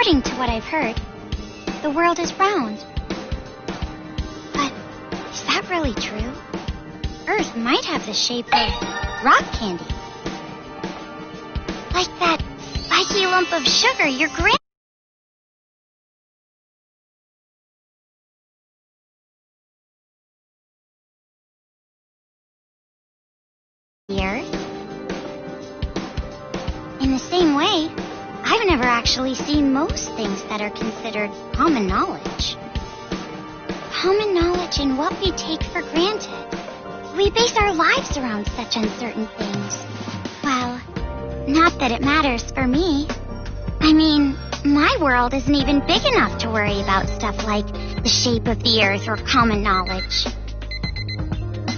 According to what I've heard, the world is round. But is that really true? Earth might have the shape of rock candy. Like that spiky lump of sugar your grand... The Earth? In the same way, I've never actually seen most things that are considered common knowledge. Common knowledge in what we take for granted. We base our lives around such uncertain things. Well, not that it matters for me. I mean, my world isn't even big enough to worry about stuff like the shape of the Earth or common knowledge.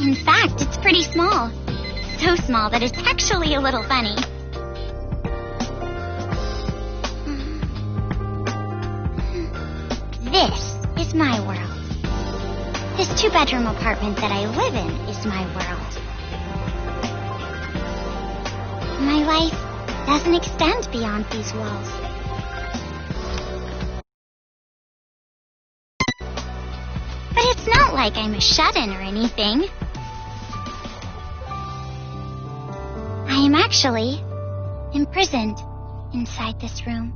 In fact, it's pretty small. So small that it's actually a little funny. This is my world. This 2-bedroom apartment that I live in is my world. My life doesn't extend beyond these walls. But it's not like I'm a shut-in or anything. I am actually imprisoned inside this room.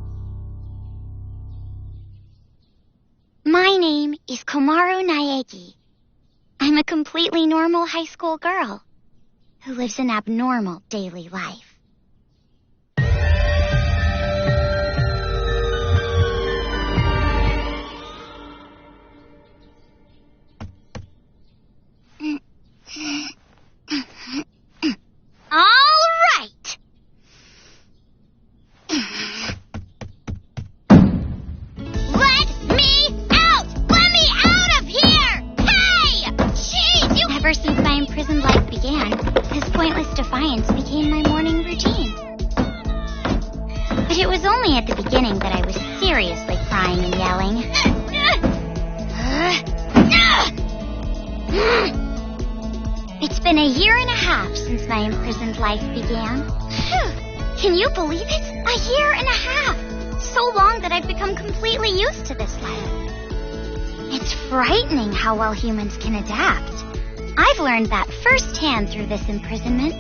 My name is Komaru Naegi. I'm a completely normal high school girl who lives an abnormal daily life. All right. Ever since my imprisoned life began, this pointless defiance became my morning routine. But it was only at the beginning that I was seriously crying and yelling. It's been 1.5 years since my imprisoned life began. Can you believe it? 1.5 years! So long that I've become completely used to this life. It's frightening how well humans can adapt. I've learned that firsthand through this imprisonment.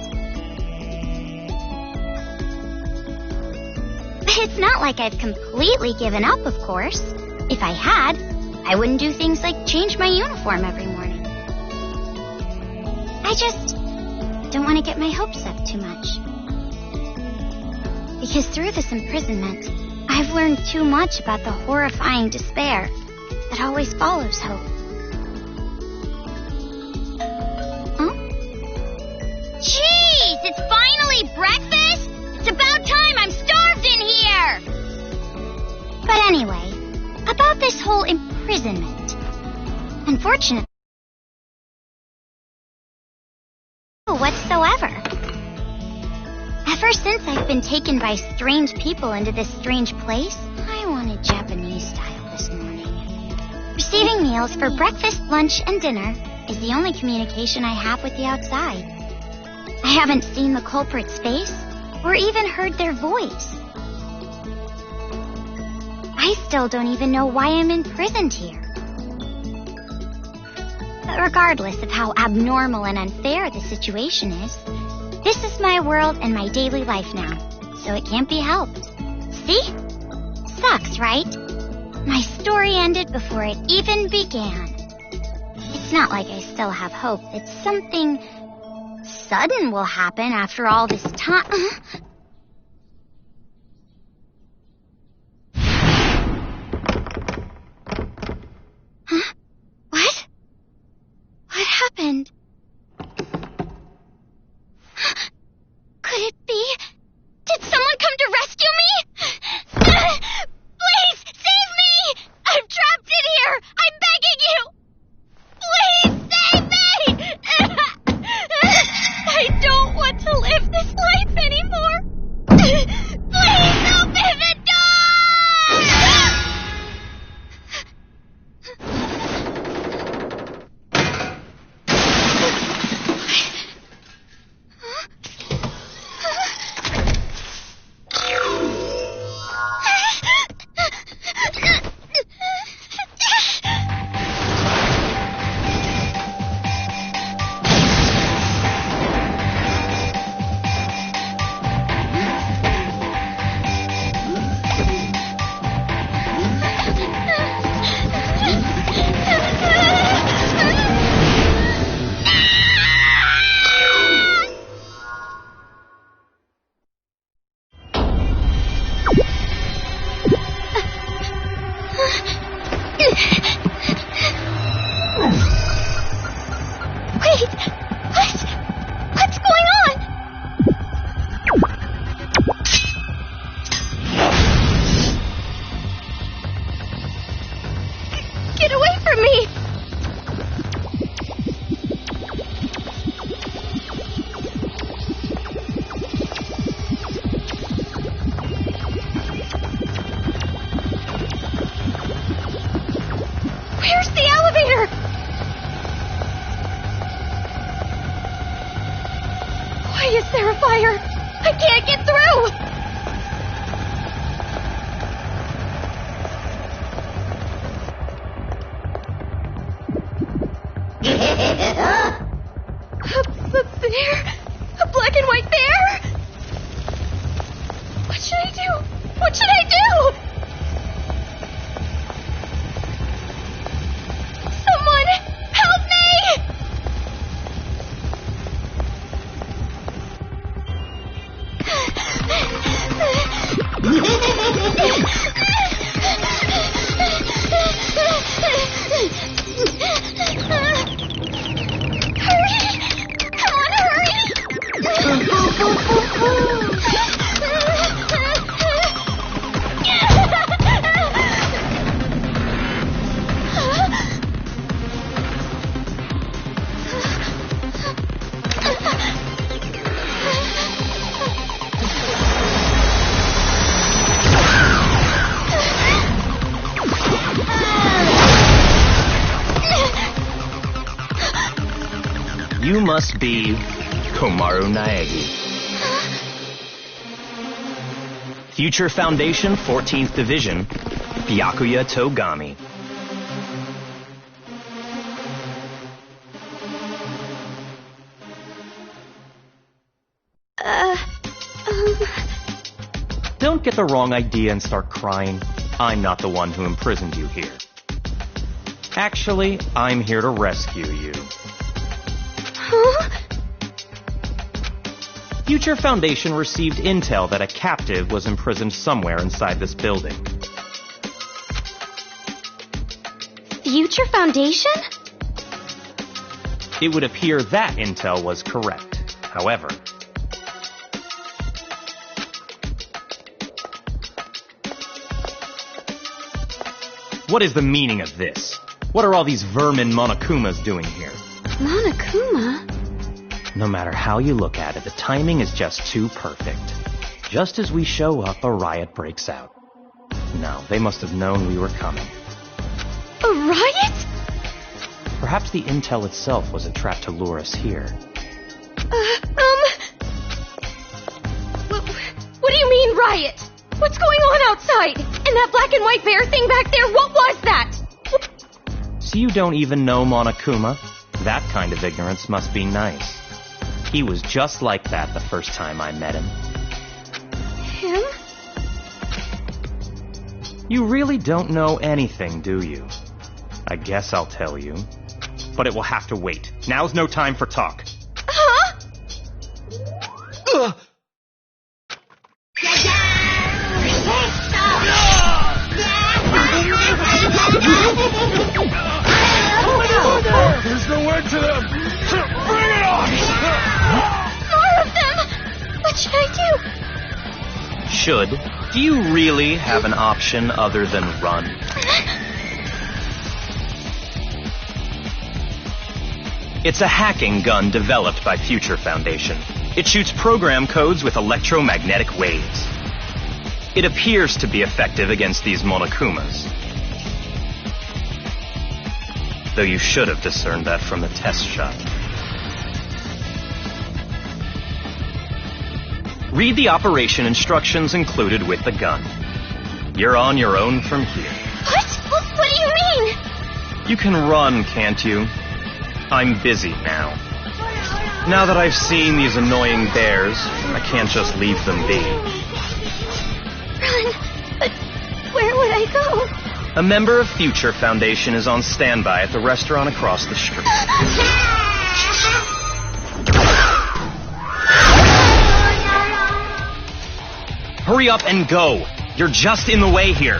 But it's not like I've completely given up, of course. If I had, I wouldn't do things like change my uniform every morning. I just don't want to get my hopes up too much. Because through this imprisonment, I've learned too much about the horrifying despair that always follows hope. Jeez, it's finally breakfast? It's about time, I'm starved in here! But anyway, about this whole imprisonment. Unfortunately, whatsoever. Ever since I've been taken by strange people into this strange place, I wanted Japanese style this morning. Receiving meals for breakfast, lunch, and dinner is the only communication I have with the outside. I haven't seen the culprit's face or even heard their voice. I still don't even know why I'm imprisoned here. But regardless of how abnormal and unfair the situation is, this is my world and my daily life now, so it can't be helped. See? Sucks, right? My story ended before it even began. It's not like I still have hope that something sudden will happen after all this time. Huh? What? What happened? Could it be? Did someone come to rescue me? Please, save me! I'm trapped in here! I'm begging you! Please, save me! I don't want to live this life anymore! What's going on? Get away from me! Where's the elevator? Why is there a fire? I can't get through! A bear? A black and white bear? What should I do? What should I do? Someone help me! Hurry! Come on, hurry! You must be Komaru Naegi. Future Foundation, 14th Division, Byakuya Togami. Don't get the wrong idea and start crying. I'm not the one who imprisoned you here. Actually, I'm here to rescue you. Huh? Future Foundation received intel that a captive was imprisoned somewhere inside this building. Future Foundation? It would appear that intel was correct. However, what is the meaning of this? What are all these vermin Monokumas doing here? Monokuma? No matter how you look at it, the timing is just too perfect. Just as we show up, a riot breaks out. No, they must have known we were coming. A riot? Perhaps the intel itself was a trap to lure us here. What do you mean, riot? What's going on outside? And that black and white bear thing back there, what was that? So you don't even know Monokuma? That kind of ignorance must be nice. He was just like that the first time I met him. Him? You really don't know anything, do you? I guess I'll tell you. But it will have to wait. Now's no time for talk. Huh? Ugh. There's no end to them! Bring it on! More of them! What should I do? Should? Do you really have an option other than run? It's a hacking gun developed by Future Foundation. It shoots program codes with electromagnetic waves. It appears to be effective against these Monokumas. Though you should have discerned that from the test shot. Read the operation instructions included with the gun. You're on your own from here. What? What do you mean? You can run, can't you? I'm busy now. Now that I've seen these annoying bears, I can't just leave them be. Run? But where would I go? A member of Future Foundation is on standby at the restaurant across the street. Hurry up and go! You're just in the way here.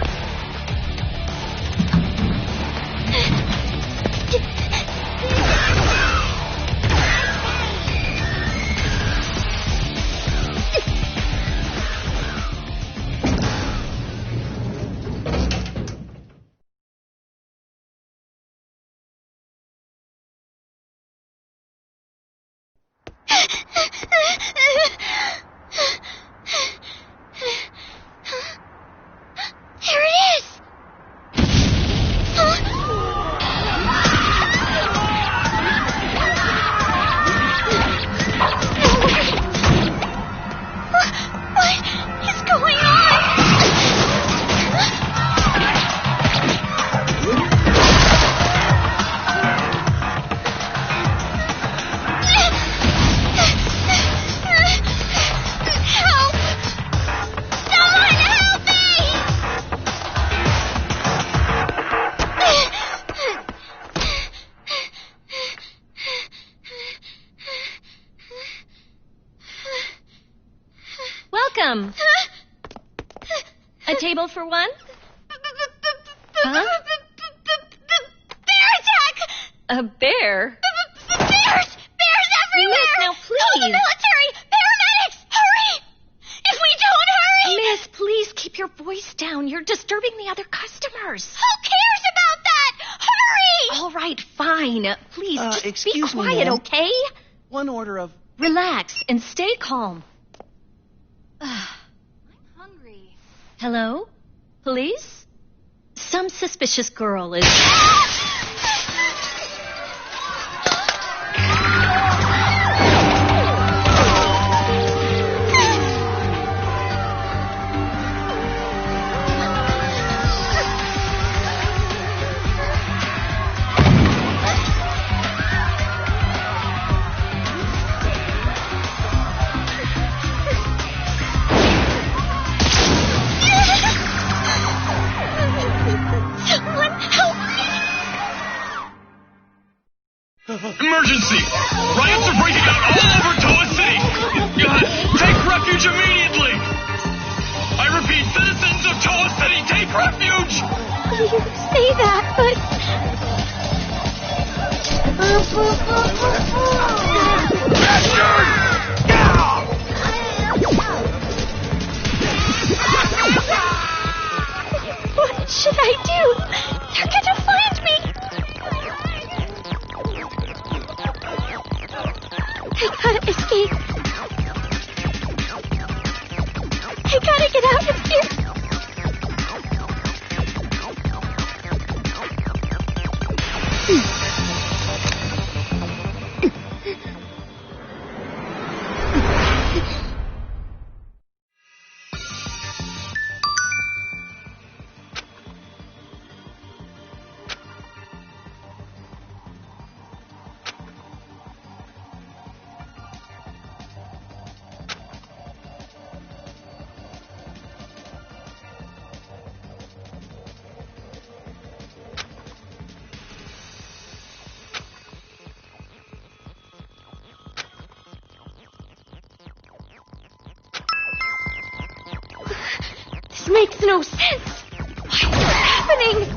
welcome. A table for one? Huh? Bear attack! A bear? Bears! Bears everywhere! Miss, now please. Call the military! Paramedics! Hurry! If we don't hurry! Miss, please keep your voice down. You're disturbing the other customers. Who cares about that? Hurry! All right, fine. Please, just be excuse me, quiet, ma'am. okay? One order of... Relax and stay calm. I'm hungry. Hello? Police? Some suspicious girl is... Emergency! Riots are breaking out all over Toa City! Take refuge immediately! I repeat, citizens of Toa City, take refuge! You say that, What should I do? They're gonna find me! I gotta escape. I gotta get out of here. This makes no sense. What's happening?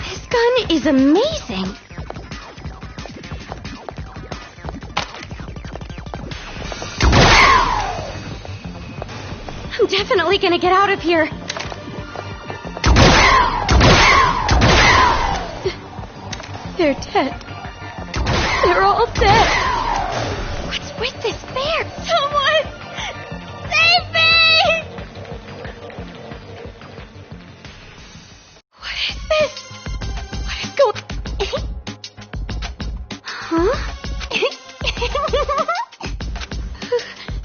This gun is amazing. I'm definitely gonna get out of here. They're dead. They're all dead. What's with this bear? Someone! Save me! What is this? What is going... Huh?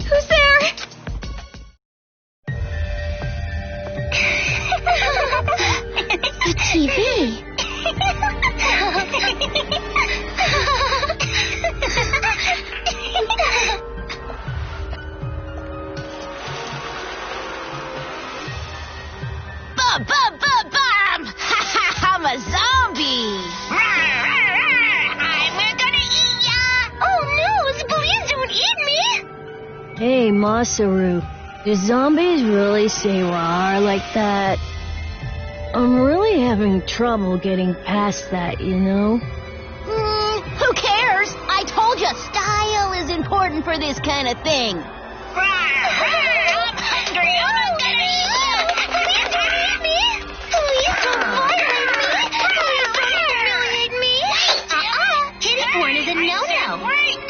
Who's there? The TV. Bum! I'm a zombie! We're gonna eat ya! Oh no, the police don't eat me! Hey, Masaru, do zombies really say rawr like that? I'm really having trouble getting past that, you know? Who cares? I told you, style is important for this kind of thing. I'm hungry. I'm gonna eat ya! Please don't eat me! Please don't violate me! Please don't humiliate me! Kitty porn is a no-no. Wait!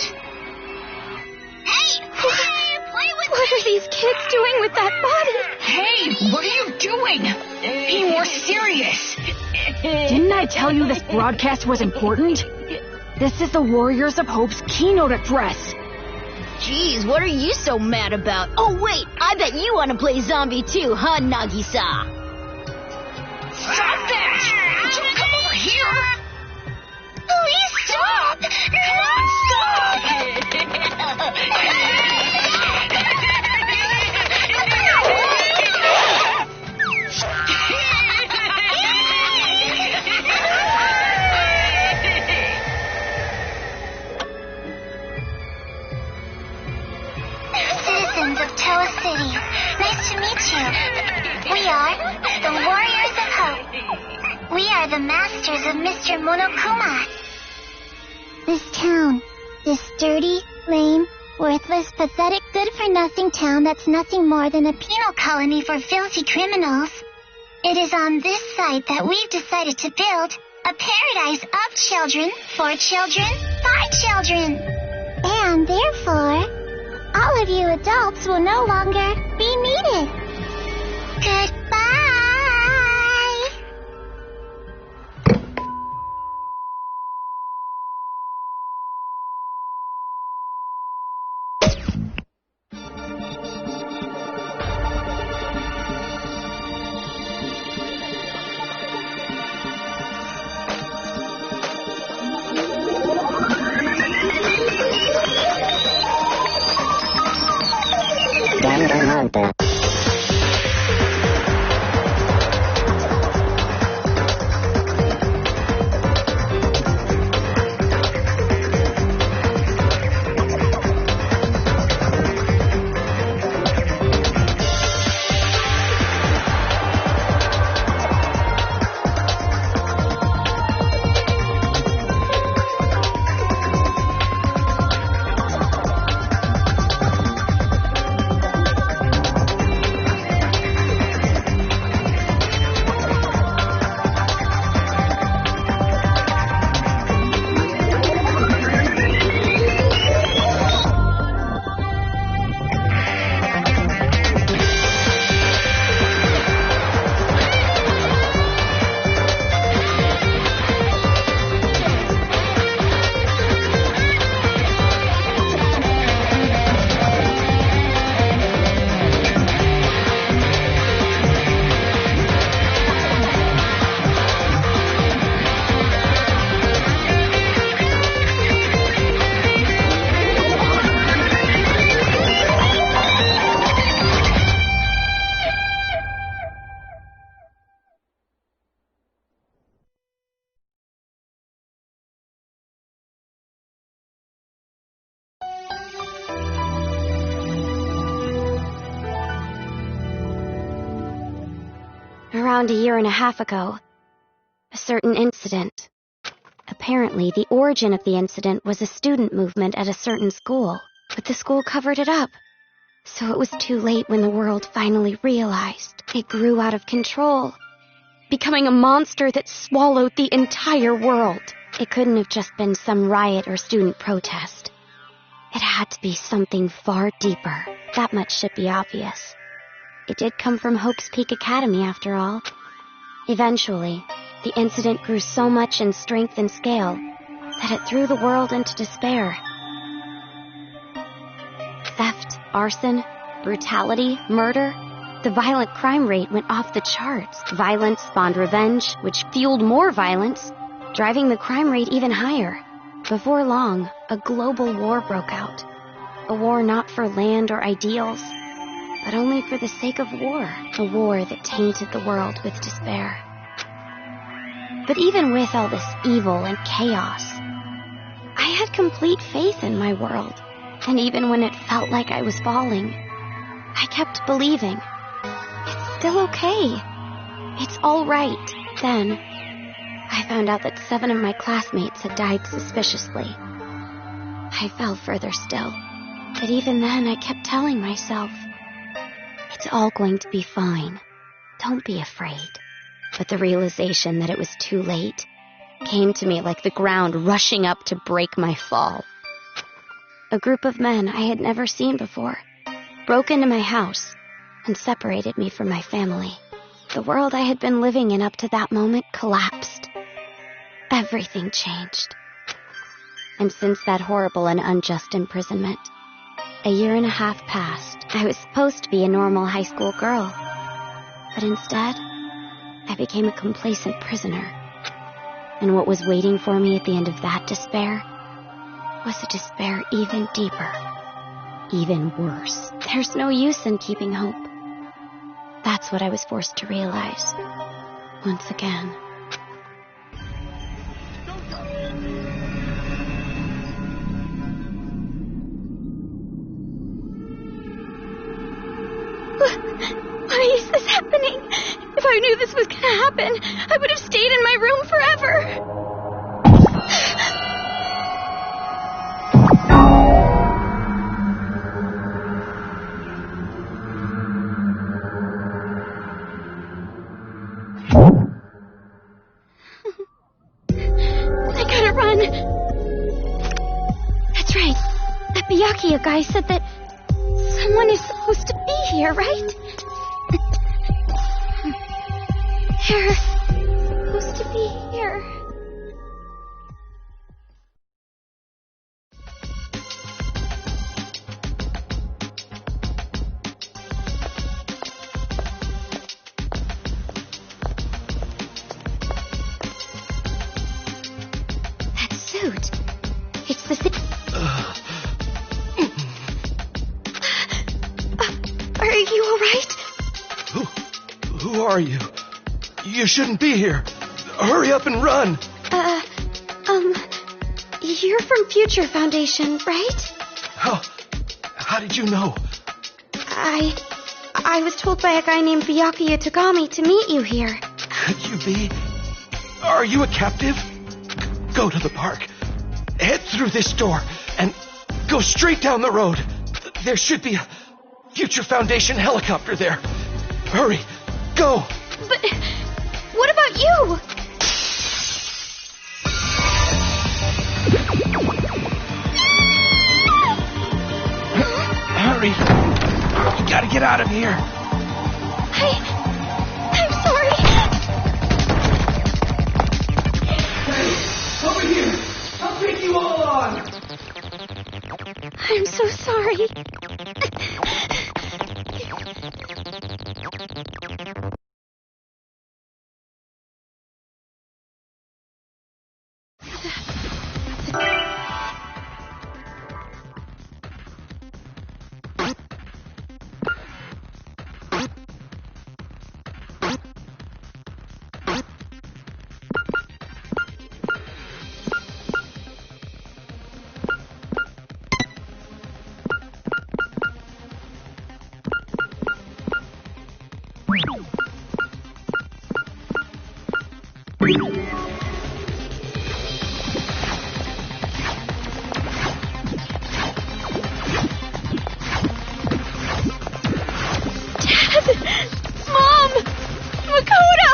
Hey! Play with What are these kids doing with that body? Hey! What are you doing? Be more serious. Didn't I tell you this broadcast was important? This is the Warriors of Hope's keynote address. Jeez, what are you so mad about? Oh, wait, I bet you want to play zombie too, huh, Nagisa? Stop that! Don't come over here! Please stop! Citizens of Toa City. Nice to meet you. We are the Warriors of Hope. We are the masters of Mr. Monokuma. This town, this dirty, lame, worthless, pathetic, good-for-nothing town that's nothing more than a penal colony for filthy criminals. It is on this site that we've decided to build a paradise of children, for children, by children. And therefore, all of you adults will no longer be needed. Goodbye! Danganronpa. Around a year and a half ago, a certain incident. Apparently, the origin of the incident was a student movement at a certain school, but the school covered it up. So it was too late when the world finally realized. It grew out of control, becoming a monster that swallowed the entire world. It couldn't have just been some riot or student protest. It had to be something far deeper. That much should be obvious. It did come from Hope's Peak Academy, after all. Eventually, the incident grew so much in strength and scale that it threw the world into despair. Theft, arson, brutality, murder. The violent crime rate went off the charts. Violence spawned revenge, which fueled more violence, driving the crime rate even higher. Before long, a global war broke out. A war not for land or ideals, but only for the sake of war. A war that tainted the world with despair. But even with all this evil and chaos, I had complete faith in my world. And even when it felt like I was falling, I kept believing. It's still okay. It's all right. Then, I found out that 7 of my classmates had died suspiciously. I fell further still. But even then, I kept telling myself, it's all going to be fine. Don't be afraid. But the realization that it was too late came to me like the ground rushing up to break my fall. A group of men I had never seen before broke into my house and separated me from my family. The world I had been living in up to that moment collapsed. Everything changed. And since that horrible and unjust imprisonment, a year and a half passed. I was supposed to be a normal high school girl, but instead, I became a complacent prisoner. And what was waiting for me at the end of that despair was a despair even deeper, even worse. There's no use in keeping hope. That's what I was forced to realize, once again. happening? If I knew this was gonna happen, I would have stayed in my room forever. I gotta run. That's right. That Byakuya guy said that someone is supposed to be here, right? They're supposed to be here. That suit. It's the suit. Are you alright? Who are you? You shouldn't be here. Hurry up and run. You're from Future Foundation, right? How did you know? I was told by a guy named Byakuya Tagami to meet you here. Could you be? Are you a captive? Go to the park. Head through this door and go straight down the road. There should be a Future Foundation helicopter there. Hurry. Go. But what about you? Hurry. You gotta get out of here. I'm sorry. Hey, over here. I'll take you all on. I'm so sorry. Mom! Makoto!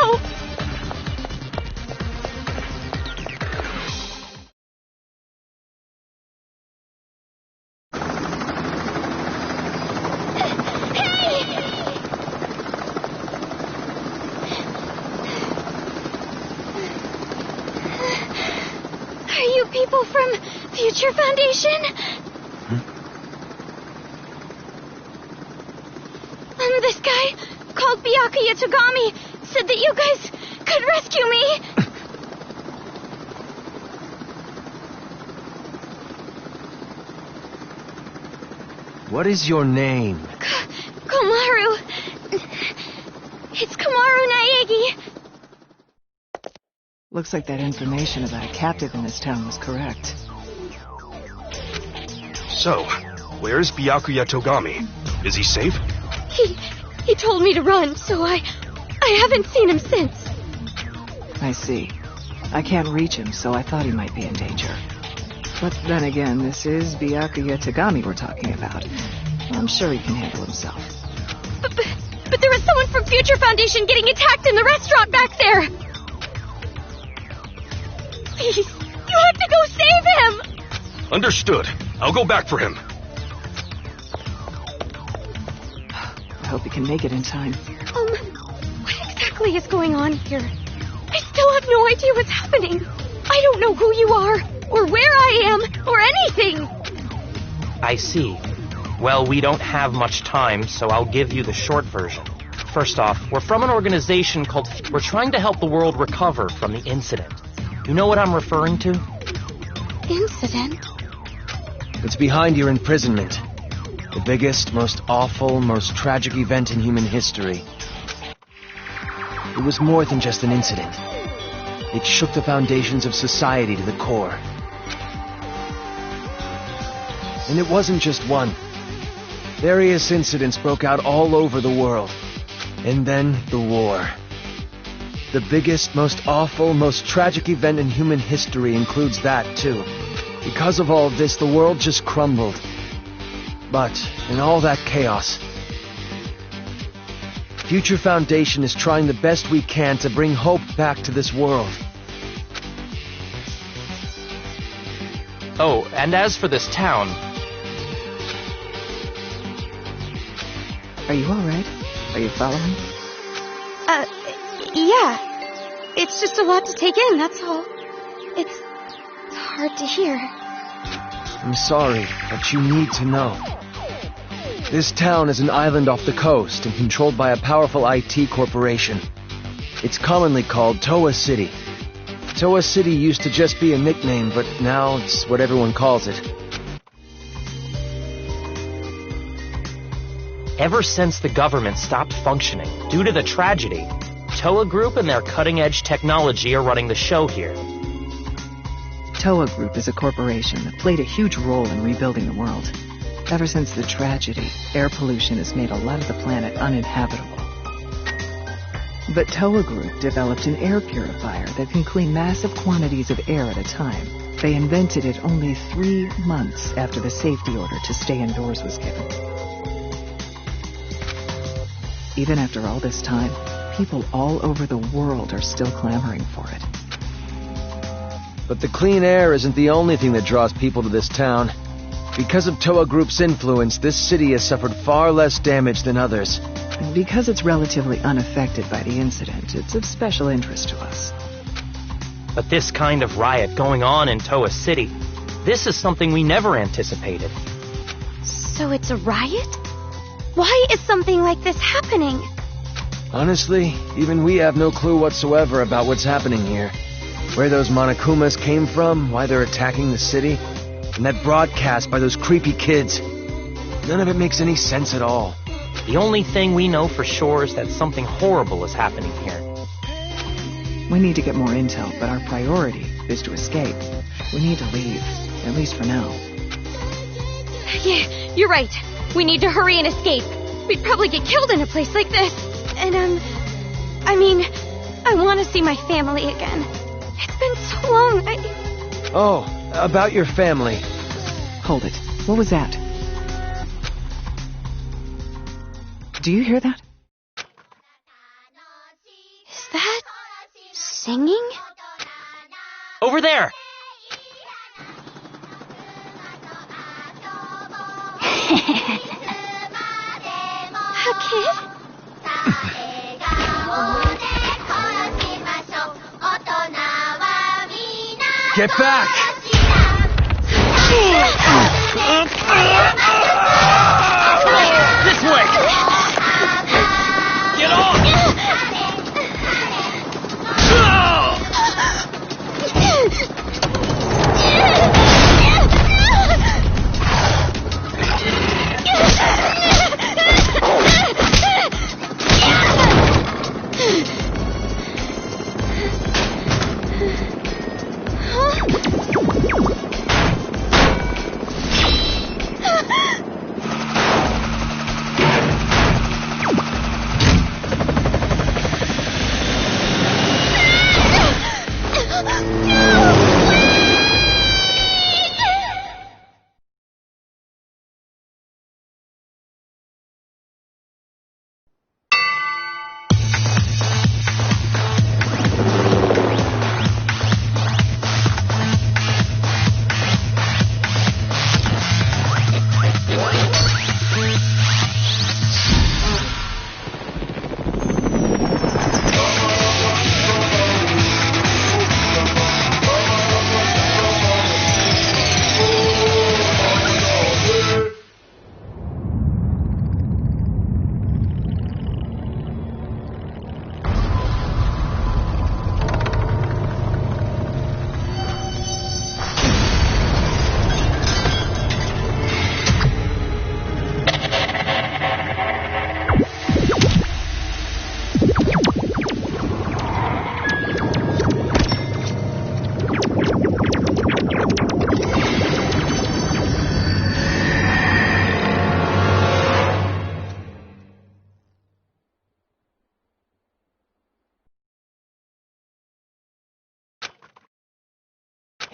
Are you people from Future Foundation? This guy called Byakuya Tagami said that you guys could rescue me. What is your name? Komaru. It's Komaru Naegi. Looks like that information about a captive in this town was correct. So, where's Byakuya Tagami? Is he safe? He told me to run, so I haven't seen him since. I see. I can't reach him, so I thought he might be in danger. But then again, this is Byakuya Tagami we're talking about. I'm sure he can handle himself. But there was someone from Future Foundation getting attacked in the restaurant back there. Please, you have to go save him. Understood. I'll go back for him. I hope he can make it in time. What exactly is going on here? I still have no idea what's happening. I don't know who you are, or where I am, or anything. I see. Well, we don't have much time, so I'll give you the short version. First off, we're from an organization called... We're trying to help the world recover from the incident. You know what I'm referring to? Incident? It's behind your imprisonment. The biggest, most awful, most tragic event in human history. It was more than just an incident. It shook the foundations of society to the core. And it wasn't just one. Various incidents broke out all over the world. And then the war. The biggest, most awful, most tragic event in human history includes that, too. Because of all of this, the world just crumbled. But, in all that chaos, Future Foundation is trying the best we can to bring hope back to this world. Oh, and as for this town... Are you alright? Are you following? Yeah. It's just a lot to take in, that's all. It's hard to hear. I'm sorry, but you need to know. This town is an island off the coast and controlled by a powerful IT corporation. It's commonly called Toa City. Toa City used to just be a nickname, but now it's what everyone calls it. Ever since the government stopped functioning due to the tragedy, Toa Group and their cutting-edge technology are running the show here. Toa Group is a corporation that played a huge role in rebuilding the world. Ever since the tragedy, air pollution has made a lot of the planet uninhabitable. But Toa Group developed an air purifier that can clean massive quantities of air at a time. They invented it only 3 months after the safety order to stay indoors was given. Even after all this time, people all over the world are still clamoring for it. But the clean air isn't the only thing that draws people to this town. Because of Toa Group's influence, this city has suffered far less damage than others. And because it's relatively unaffected by the incident, it's of special interest to us. But this kind of riot going on in Toa City, this is something we never anticipated. So it's a riot? Why is something like this happening? Honestly, even we have no clue whatsoever about what's happening here. Where those Monokumas came from, why they're attacking the city, and that broadcast by those creepy kids. None of it makes any sense at all. The only thing we know for sure is that something horrible is happening here. We need to get more intel, but our priority is to escape. We need to leave, at least for now. Yeah, you're right. We need to hurry and escape. We'd probably get killed in a place like this. And, I want to see my family again. It's been so long, Oh, about your family. Hold it. What was that? Do you hear that? Is that singing? Over there! A kid? Get back! This way! Get off!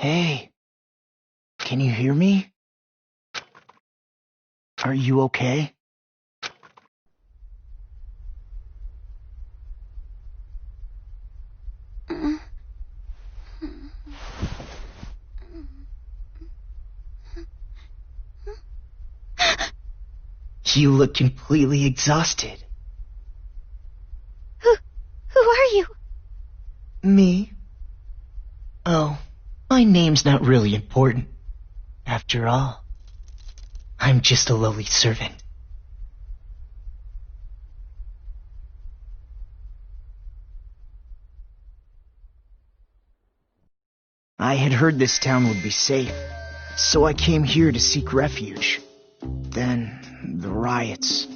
Hey, can you hear me? Are you okay? You look completely exhausted. Who are you? Me? Oh, my name's not really important. After all, I'm just a lowly servant. I had heard this town would be safe, so I came here to seek refuge. Then, the riots.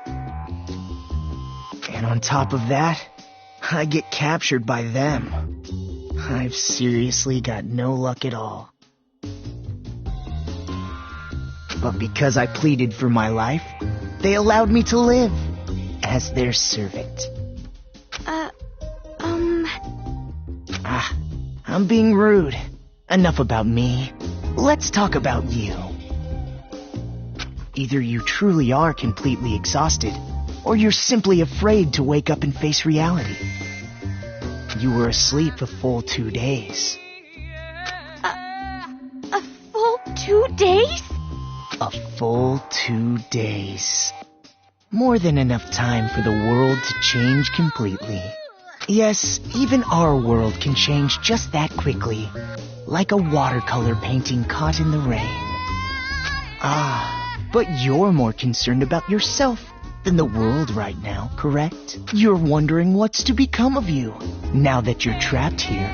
And on top of that, I get captured by them. I've seriously got no luck at all. But because I pleaded for my life, they allowed me to live as their servant. I'm being rude. Enough about me. Let's talk about you. Either you truly are completely exhausted, or you're simply afraid to wake up and face reality. You were asleep a full 2 days. A full 2 days? A full 2 days. More than enough time for the world to change completely. Yes, even our world can change just that quickly, like a watercolor painting caught in the rain. But you're more concerned about yourself than the world right now, correct? You're wondering what's to become of you, now that you're trapped here,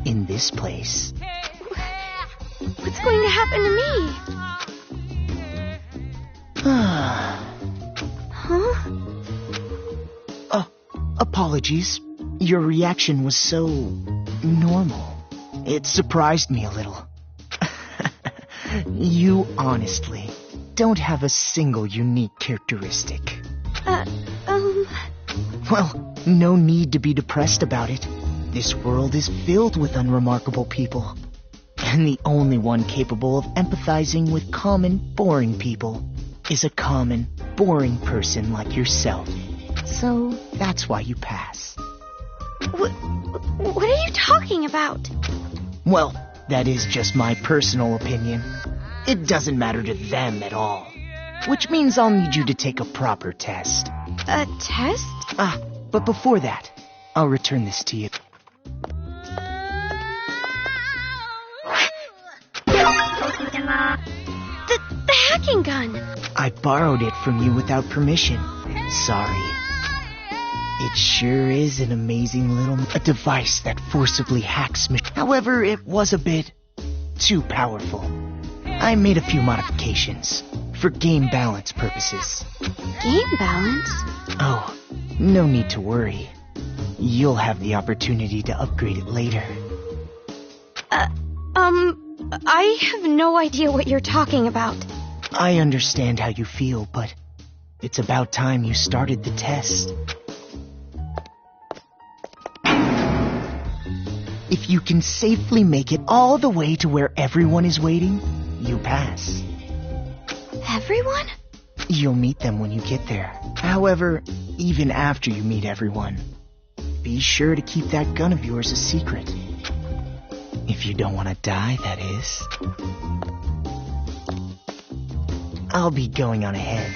in this place. What's going to happen to me? Huh? Apologies. Your reaction was so normal. It surprised me a little. You honestly don't have a single unique characteristic. Well, no need to be depressed about it. This world is filled with unremarkable people. And the only one capable of empathizing with common, boring people is a common, boring person like yourself. So that's why you pass. What are you talking about? Well, that is just my personal opinion. It doesn't matter to them at all. Which means I'll need you to take a proper test. A test? But before that, I'll return this to you. The hacking gun! I borrowed it from you without permission. Sorry. It sure is an amazing little device that forcibly hacks me. However, it was a bit too powerful. I made a few modifications for game balance purposes. Game balance? Oh, no need to worry. You'll have the opportunity to upgrade it later. I have no idea what you're talking about. I understand how you feel, but it's about time you started the test. If you can safely make it all the way to where everyone is waiting, you pass. Everyone? You'll meet them when you get there. However, even after you meet everyone, be sure to keep that gun of yours a secret. If you don't want to die, that is. I'll be going on ahead.